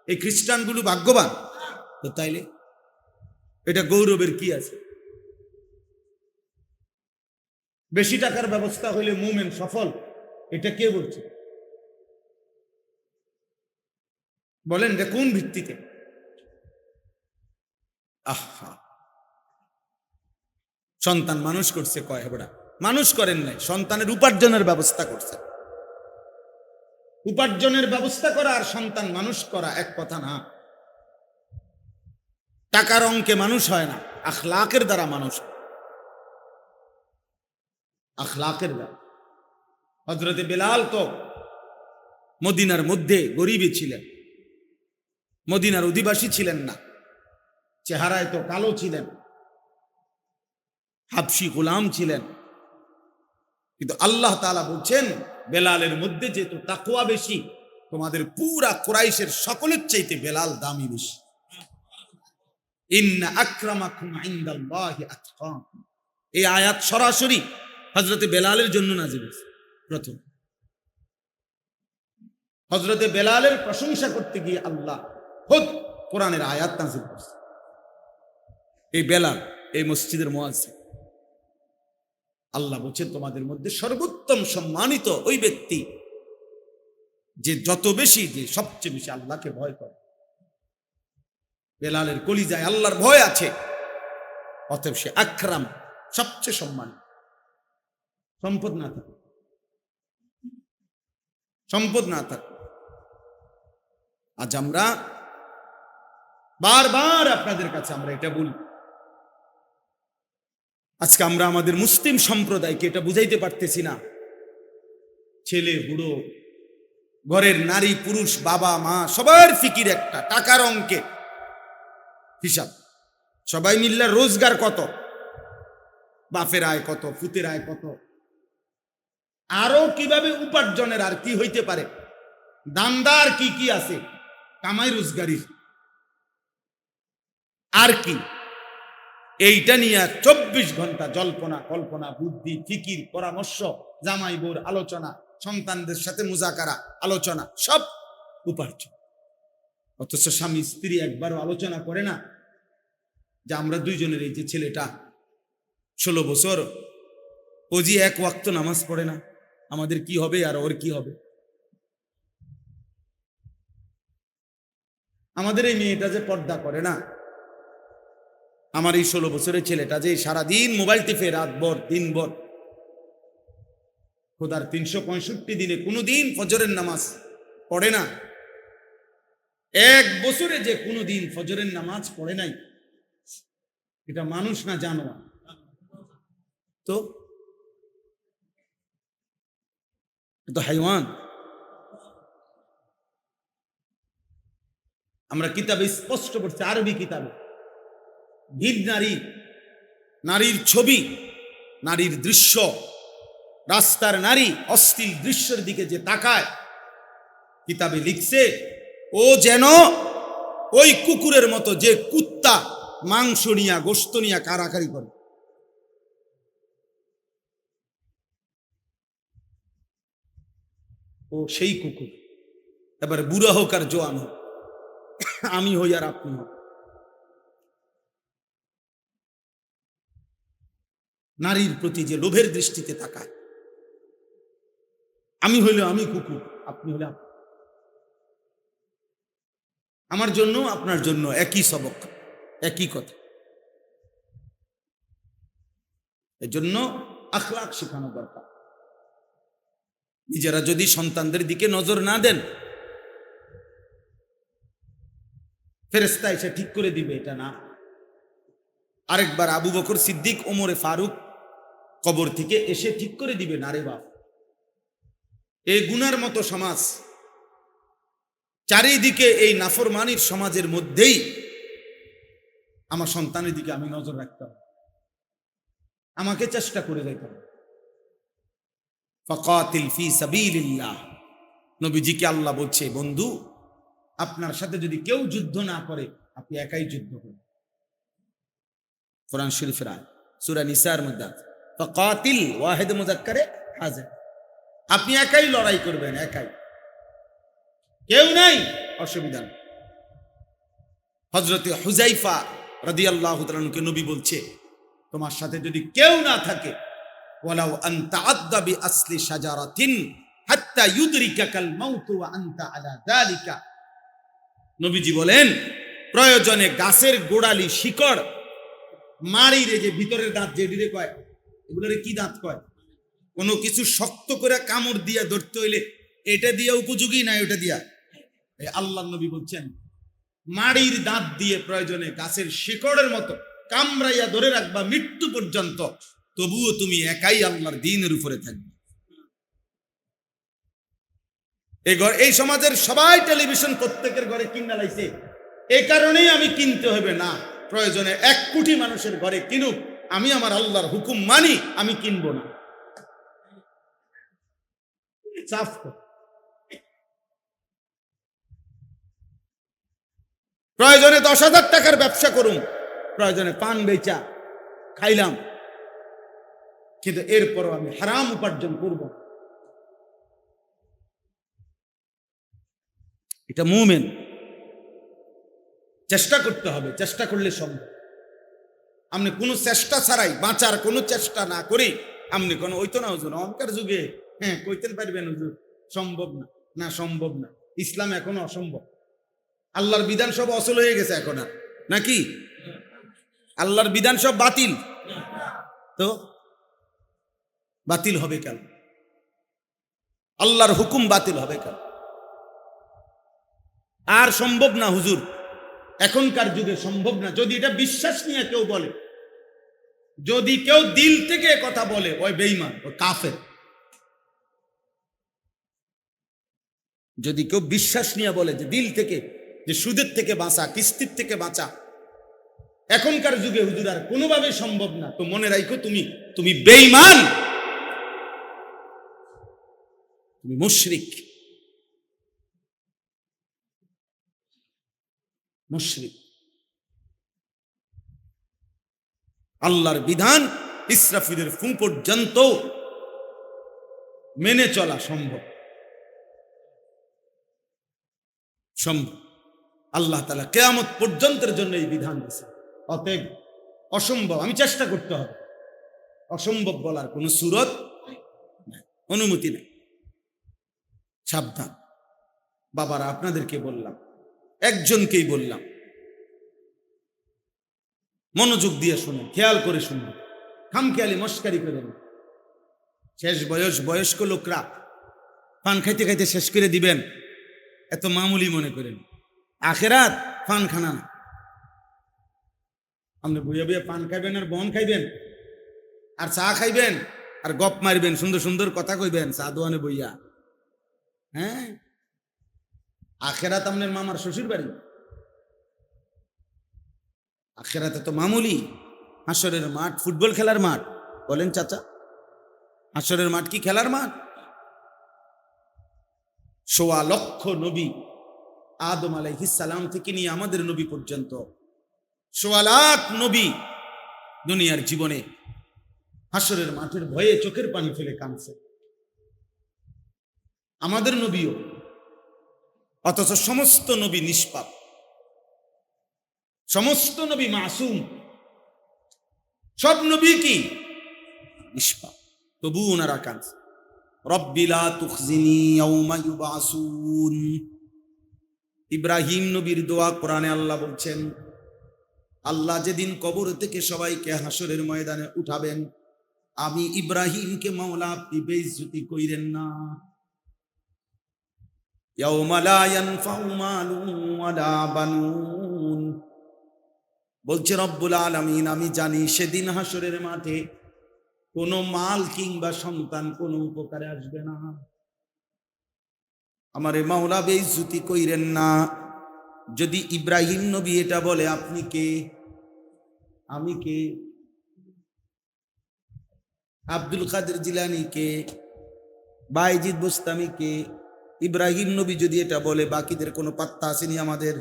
এই খ্রিস্টানগুলো ভাগ্যবান, তো তাইলে এটা গৌরবের কি আছে? বেশি টাকার ব্যবস্থা হইলে মুমিন সফল, এটা কে বলছে? বলেন যে কোন ভিত্তিতে? আহা, সন্তান মানুষ করছে কয় হেবড়া, মানুষ করেন নাই, সন্তানের উপার্জনের ব্যবস্থা করছে। উপার্জনের ব্যবস্থা করা আর সন্তান মানুষ করা এক কথা না। টাকার অঙ্কে মানুষ হয় না, আখলাকের দ্বারা মানুষ, আখলাকের দ্বারা। হযরতে বেলাল তো মদিনার মধ্যে গরিবই ছিলেন, মদিনার অধিবাসী ছিলেন না, চেহারায় তো কালো ছিলেন, হাবশি গোলাম ছিলেন, কিন্তু আল্লাহ তাআলা বলছেন বেলালের মধ্যে যেহেতু তাকওয়া বেশি, তোমাদের পুরা কুরাইশের সকলের চাইতে বেলাল দামি বেশি। ইন্না আকরামাকুম ইনদাল্লাহি আতকাকুম, এই আয়াত সরাসরি হযরতে বেলালের জন্য নাযিল হয়েছে। প্রথম হযরতে বেলালের প্রশংসা করতে গিয়ে আল্লাহ খুদ কোরআনের আয়াত নাযিল করেছে। এই বেলাল এই মসজিদের মুয়াজ্জিন, আল্লাহ বলছেন তোমাদের মধ্যে সর্বোত্তম সম্মানিত ওই ব্যক্তি যে যত বেশি, যে সবচেয়ে বেশি আল্লাহকে ভয় করে। বেলালের কলিজায় আল্লাহর ভয় আছে, অতএব সে আকরাম, সবচেয়ে সম্মানিত। সম্পদ না থাকে, সম্পদ না থাকে। আজ আমরা বারবার আপনাদের কাছে আমরা এটা বলি, আজকে আমরা আমাদের মুসলিম সম্প্রদায়কে এটা বুঝাইতে পারতেছি না। ছেলে বুড়ো, ঘরের নারী পুরুষ, বাবা মা, সবার ফিকির একটা, টাকার অঙ্কে হিসাব। সবাই মিল্লা রোজগার কত, বাপের আয় কত, পুতের আয় কত, আরো কিভাবে উপার্জনের আর কি হইতে পারে, দামদার কি কি আছে, কামাই রোজগারির আর কি, এইটা নিয়ে 24 ঘন্টা জল্পনা কল্পনা, বুদ্ধি ফিকির, পরামর্শ, জামাই বোর আলোচনা, সন্তানদের সাথে মুজাকারা আলোচনা, সব উপার্জন। অথচ স্বামী স্ত্রী একবারও আলোচনা করে না যে আমরা দুইজনের, এই যে ছেলেটা 16 বছর, ও যে এক ওয়াক্ত নামাজ পড়ে না, আমাদের কি হবে আর ওর কি হবে? আমাদের এই মেয়েটা যে পর্দা করে না, আমার এই 16 বছরের ছেলেটা যে সারাদিন মোবাইল টিপে রাতভর দিনভর, খোদার 365 দিনে কোনোদিন ফজরের নামাজ পড়ে না, এক বছরে যে কোনোদিন ফজরের নামাজ পড়ে নাই, এটা মানুষ না জানোয়ার? তো তো হাইওয়ান। আমরা কিতাবে স্পষ্ট করছি, আরবি কিতাবে, ভিড় নারী, নারীর ছবি, নারীর দৃশ্য, রাস্তার নারী অশ্লীল দৃশ্যের দিকে যে তাকায়, কিতাবে লিখছে ও যেন ওই কুকুরের মতো যে কুত্তা মাংস নিয়া গোশত নিয়া কারাকারি করে। ও সেই কুকুর, এবার বুড়া হোক আর জোয়ান হোক, আমি হই আর আপনি হোক, নারীর প্রতি যে লোভের দৃষ্টিতে তাকায়, আমি হইলে আমি কুকুর, আপনি হলে আপনি। আমার জন্য আপনার জন্য একই সবক, একই কথা। এই জন্য আখলাক শেখানো দরকার। নিজেরা যদি সন্তানদের দিকে নজর না দেন, ফেরেশতা এসে ঠিক করে দিবে, এটা না। আরেকবার আবু বকর সিদ্দিক, ওমরে ফারুক কবর থেকে এসে ঠিক করে দিবে, না রে বাপ। এই গুনার মতো সমাজ, চারিদিকে এই নাফরমানির সমাজের মধ্যেই আমার সন্তানের দিকে আমি নজর রাখতাম, আমাকে চেষ্টা করে যাইতাম। ফাকাতিল ফি সাবিলিল্লাহ, নবীজিকে আল্লাহ বলছে, বন্ধু আপনার সাথে যদি কেউ যুদ্ধ না করে আপনি একাই যুদ্ধ করেন। কোরআন শরীফের আয়াত, সূরা নিসার মধ্যে ফাকাতিল, ওয়াহিদ মুযাক্কারে হাজির, আপনি একাই লড়াই করবেন, একাই, কেউ নাই, অসুবিধা নেই। হযরতে হুযাইফা রাদিয়াল্লাহু তাআলা আনহুকে নবী বলছে, তোমার সাথে যদি কেউ না থাকে, ওয়ালাউ আনতা আদদা বিআসলি শাজারাতিন হাত্তা ইউদরিকাকাল মাউত ওয়া আনতা আলা যালিকা, নবীজি বলেন প্রয়োজনে গাছের গোড়ালি, শিকড়, মাড়ির যে ভিতরের দাঁত যেটিরে কয়, এগুলোরে কি দাঁত কয়, কোনো কিছু শক্ত করে কামড় দিয়া ধরতে হইলে এটা দিয়া উপযোগী না ওটা দিয়া, আল্লাহর নবী বলছেন মাড়ির দাঁত দিয়ে প্রয়োজনে গাছের শিকড়ের মতো কামড়াইয়া ধরে রাখবা মৃত্যু পর্যন্ত, তবুও তুমি একাই আল্লাহর দ্বীনের উপরে থাকবে। এই সমাজের সবাই টেলিভিশন প্রত্যেকের ঘরে কিনা লাইছে, এই কারণেই আমি কিনতে হবে না, প্রয়োজনে 1 কোটি মানুষের ঘরে কিনুক, আমি আমার আল্লাহর হুকুম মানি, আমি কিনবো না। সাফ প্রয়োজনে 10,000 টাকার ব্যবসা করুন, প্রয়োজনে পান বেচা খাইলাম, কিন্তু এরপরও আমি হারাম উপার্জন করব। এটা মুমিন, চেষ্টা করতে হবে, চেষ্টা করলে সম্ভব। আপনি কোনো চেষ্টা ছাড়াই বাঁচার কোনো চেষ্টা না করি আপনি কোনো ওইতো না হুজুর অহংকার যুগে হ্যাঁ কইতেন পারবেন হুজুর, সম্ভব না, না সম্ভব না, ইসলাম এখনো অসম্ভব, আল্লাহর বিধান সব অচল হয়ে গেছে এখন, আর নাকি আল্লাহর বিধান সব বাতিল, তো বাতিল হবে কেন? আল্লাহর হুকুম বাতিল হবে কেন? আর সম্ভব না হুজুর, এখনকার যুগে সম্ভব না। যদি এটা বিশ্বাস নিয়ে কেউ বলে, যদি কেউ দিল থেকে কথা বলে, ওই বেঈমান, ওই কাফের। যদি কেউ বিশ্বাস নিয়ে বলে যে দিল থেকে, যে সুদের থেকে বাঁচা, কিস্তির থেকে বাঁচা এখনকার যুগে হুজুর আর কোনোভাবে সম্ভব না, তো মনে রাখো তুমি বেঈমান, তুমি মুশরিক, মুশরিক। আল্লাহর বিধান ইসরাফিলের ফু পর্যন্ত মেনে চলা সম্ভব, সম্ভব। আল্লাহ তাআলা কিয়ামত পর্যন্তের জন্য এই বিধান দিয়েছে। অতএব অসম্ভব আমি চেষ্টা করতে হবে, অসম্ভব বলার কোনো সুরত নাই, অনুমতি নেই। সাবধান বাবারা, আপনাদেরকে বললাম, একজনকেই বললাম, মনোযোগ দিয়ে শুনুন, খেয়াল করে শুনুন, খামখেয়ালি মস্কারি করেন। শেষ বয়স্ক লোকরা পান খাইতে খাইতে শেষ করে দিবেন, এত মামুলি মনে করেন। আখেরাত পান খানা না, আপনি বুঝে বুঝে পান খাইবেন আর বন খাইবেন আর চা খাইবেন আর গপ মারবেন, সুন্দর সুন্দর কথা কইবেন চা দোয়ানে বইয়া। হ্যাঁ, আখেরাত আপনার মামার শ্বশুর বাড়ি, আখেরাতে তো মামুলি। হাসরের মাঠ ফুটবল খেলার মাঠ বলেন চাচা, হাসরের মাঠ কি খেলার মাঠ? 1.25 লক্ষ নবী, আদম আলাইহিস সালাম থেকে নিয়ে আমাদের নবী পর্যন্ত 1.25 লাখ নবী দুনিয়ার জীবনে হাসরের মাঠের ভয়ে চোখের পানি ফেলে কাঁদছে, আমাদের নবীও। অথচ সমস্ত নবী নিষ্পাপ, সমস্ত নবী মাসুম, সব নবী কি নিষ্পাপ, তবু ওনারা কাঁদছে। রব্বি লা তুখজিনি ইয়াউমা ইউবাসুন, ইব্রাহিম নবীর দোয়া কোরআনে আল্লাহ বলছেন, আল্লাহ যেদিন কবর থেকে সবাইকে হাসরের ময়দানে উঠাবেন, আমি ইব্রাহিমকে মাওলা আপনি বেইজ্জতি কইরেন না। ইয়াউমা লা ইয়ানফাউ মালুন ওয়ালা বানুন। বলছে রব্বুল আলামিন, আমি জানি সেদিন হাসরের মাঠে কোনো মাল কিংবা সন্তান কোনো উপকারে আসবে না। আমারে মাওলা বেইজ্জতি কইরেন না। যদি ইব্রাহিম নবী এটা বলে, আপনি কে? আমি কে? আব্দুল কাদের জিলানী কে? বাইজিদ বুস্তামি কে? ইব্রাহিম নবী যদি এটা বলে, বাকিদের কোনো পাত্তা আসেনি আমাদের?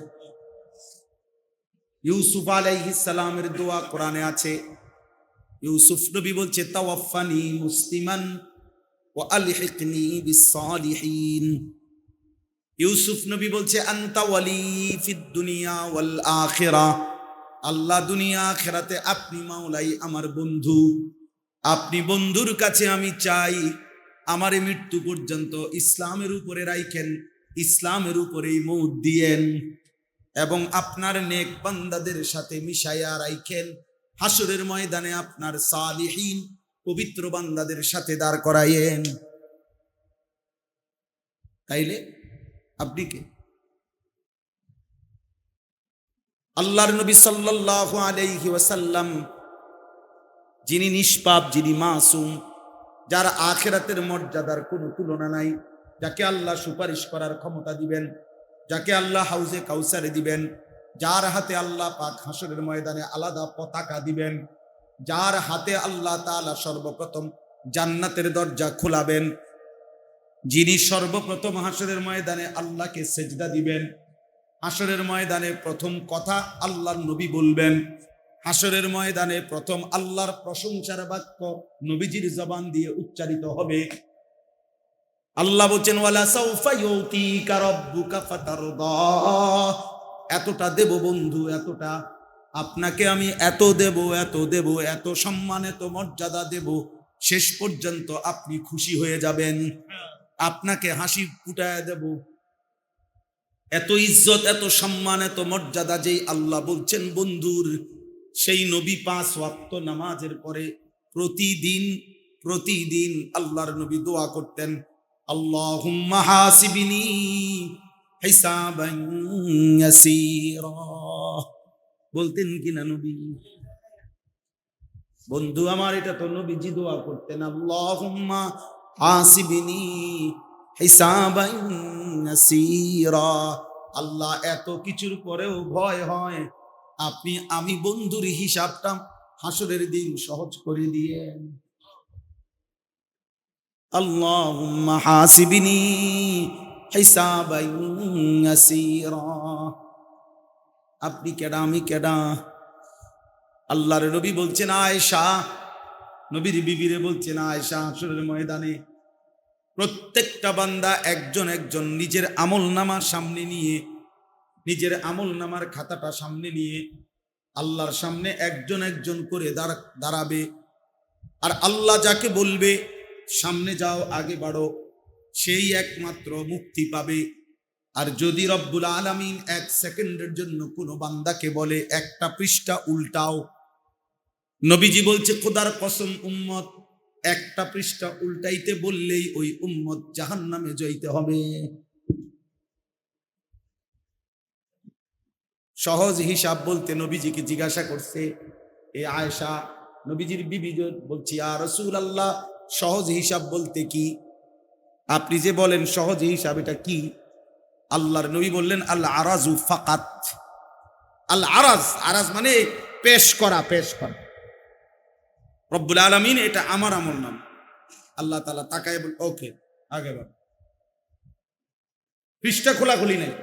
ইউসুফ আলাইহিস সালামের দোয়া কোরআনে আছে। ইউসুফ নবী বলছে, তাওয়াফানি মুসলিমান ওয়া আলহিকনি বিস-সালিহিন। ইউসুফ নবী বলছে, আনতা ওয়ালি ফিদ দুনিয়া ওয়াল আখিরা। আল্লাহ দুনিয়া আখিরাতে আপনি মাওলাই আমার বন্ধু। আপনি বন্ধুর কাছে আমি চাই আমারে মৃত্যু পর্যন্ত ইসলামের উপরে রাখেন, ইসলামের উপরেই মৌত দিয়েন, এবং আপনার নেক বান্দাদের সাথে মিশাইয়া রাখেন। হাসরের ময়দানে আপনার সালিহিন পবিত্র বান্দাদের সাথে দাঁড় করাইয়েন। তাইলে আপনি কে? আল্লাহর নবী সাল্লাল্লাহু আলাইহি ওয়াসাল্লাম, যিনি নিষ্পাপ, যিনি মাসুম, যার আখিরাতের মর্যাদার কোনো তুলনা নাই, যাকে আল্লাহ সুপারিশ করার ক্ষমতা দিবেন, যাকে আল্লাহ হাউজে কাউসারে দিবেন, যার হাতে আল্লাহ পাক হাসরের ময়দানে আলাদা পতাকা দিবেন, যার হাতে আল্লাহ তাআলা সর্বপ্রথম জান্নাতের দরজা খোলাবেন, যিনি সর্বপ্রথম হাসরের ময়দানে আল্লাহকে সেজদা দিবেন, হাসরের ময়দানে প্রথম কথা আল্লাহর নবী বলবেন, হাসরের ময়দানে প্রথম আল্লাহর প্রশংসার বাক্য নবীজির জবান দিয়ে উচ্চারিত হবে। আল্লাহ বলছেন, ওয়ালা সাউফা ইউতিকা রাব্বুকা ফাতারদা। এতটা দেব বন্ধু, এতটা আপনাকে আমি এত দেব, এত দেব, এত সম্মান, এত মর্যাদা দেব, শেষ পর্যন্ত আপনি খুশি হয়ে যাবেন, আপনাকে হাসি ফুটায় দেব। এত ইজ্জত, এত সম্মান, এত মর্যাদা যেই আল্লাহ বলছেন বন্ধুর, সেই নবী 5 ওয়াক্ত নামাজের পরে প্রতিদিন আল্লাহর নবী দোয়া করতেন, আল্লাহুম্মা হাসিবনি হিসাবান ইয়াসীরা। বলতেন কিনা নবী? বন্ধু আমার, এটা তো নবীজি দোয়া করতেন, আল্লাহুম্মা হাসিবনি হিসাবান ইয়াসীরা। আল্লাহ, এত কিছুর পরেও ভয় হয় আপনি আমি বন্ধুর হিসাবটা হাসরের দিন সহজ করে দিয়েন। আল্লাহুম্মা হাসিবনি হিসাবান ইয়াসীরা। আপনি কেডা, আমি কেডা? আল্লাহর নবী বলছেন, আয়েশা, নবীর বিবিরে বলছেন, আয়েশা, হাসরের ময়দানে প্রত্যেকটা বান্দা একজন একজন নিজের আমলনামার সামনে নিয়ে, নিজের আমলনামার খাতাটা সামনে নিয়ে আল্লাহর সামনে একজন একজন করে দাঁড়াবে। আর আল্লাহ যাকে বলবে সামনে যাও, আগে বাড়ো, সেই একমাত্র মুক্তি পাবে। আর যদি রব্বুল আলামিন 1 সেকেন্ডের জন্য কোনো বান্দাকে বলে একটা পৃষ্ঠা উল্টাও, নবীজি বলছে, খোদার কসম উম্মত, একটা পৃষ্ঠা উল্টাইতে বললেই ওই উম্মত জাহান্নামে যাইতে হবে। সহজ হিসাব বলতে নবীজিকে জিজ্ঞাসা করছে এ আয়েশা, নবীজির বিবি বলছি, ইয়া রাসূলুল্লাহ, সহজ হিসাব বলতে কি? আপনি যে বলেন সহজ হিসাব, এটা কি? আল্লাহর নবী বললেন, আল আরাজু ফাকাত। আল আরাজ, আরাজ মানে পেশ করা, পেশ করা। রব্বুল আলামিন, এটা আমার আমল নাম। আল্লাহ তাআলা তাকায় বল, ওকে, আগে বল, পৃষ্ঠা খোলাখুলি নেই।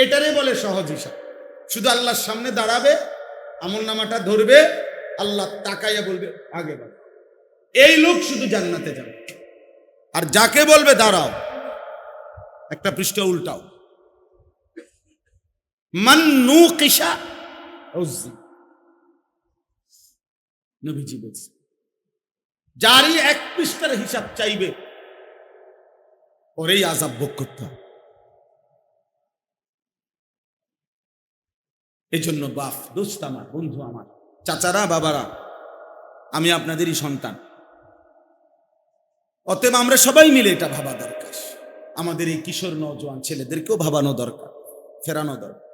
এটারে বলে সহজ হিসাব। শুধু আল্লাহর সামনে দাঁড়াবে, আমল নামাটা ধরবে, আল্লাহ তাকাইয়া বলবে আগে বল। এই লোক শুধু জান্নাতে যাবে। আর যাকে বলবে দাঁড়াও, একটা পৃষ্ঠা উল্টাও, মান নুকিশা উযজি। নবীজি বলছে, যারই 1 পৃষ্ঠার হিসাব চাইবে ওরেই আযাব ভোগ করতে হবে। এজন্য বাপ, দোস্ত আমার, বন্ধু আমার, চাচারা, বাবারা, আমি আপনাদেরই সন্তান। অতএব আমরা সবাই মিলে এটা ভাবা দরকার। আমাদের এই কিশোর নওজোয়ান ছেলেদেরকেও ভাবানো দরকার, ফেরানো দরকার।